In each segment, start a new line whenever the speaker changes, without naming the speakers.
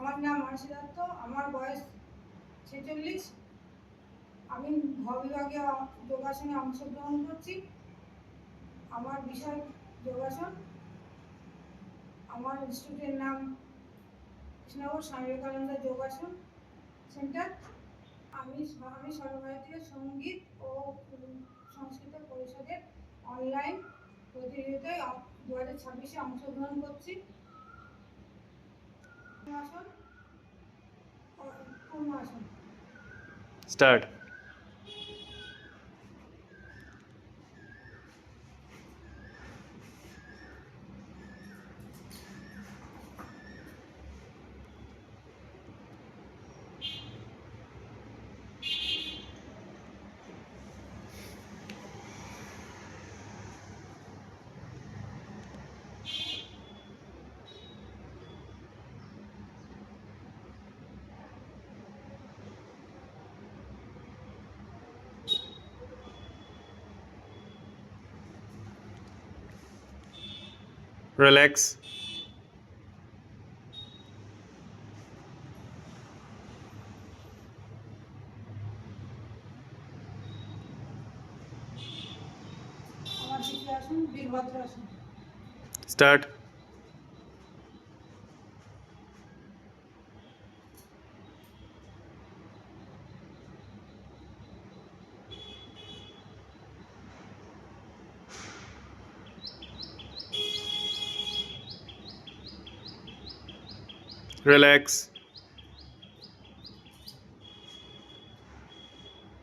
আমার নাম মানসী দত্ত, আমার বয়স 46। আমি ঘ বিভাগে যোগাসনে অংশগ্রহণ করছি। আমার বিষয় যোগাসন। আমার ইনস্টিটিউটের নাম কৃষ্ণনগর স্বামী বিবেকানন্দ যোগাসন সেন্টার। আমি সর্বভারতীয় সঙ্গীত ও সংস্কৃত পরিষদের অনলাইন প্রতিযোগিতায় 2026-এ অংশগ্রহণ করছি।
স্টার্ট। Relax. Start. Relax.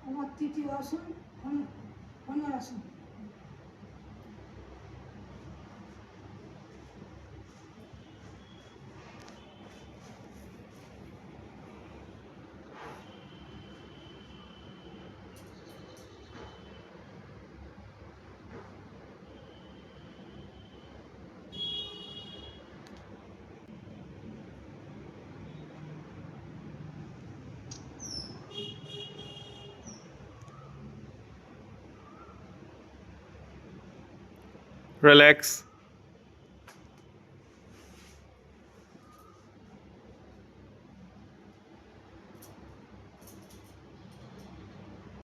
আমার তৃতীয় আসন ধনুরাসন।
Relax.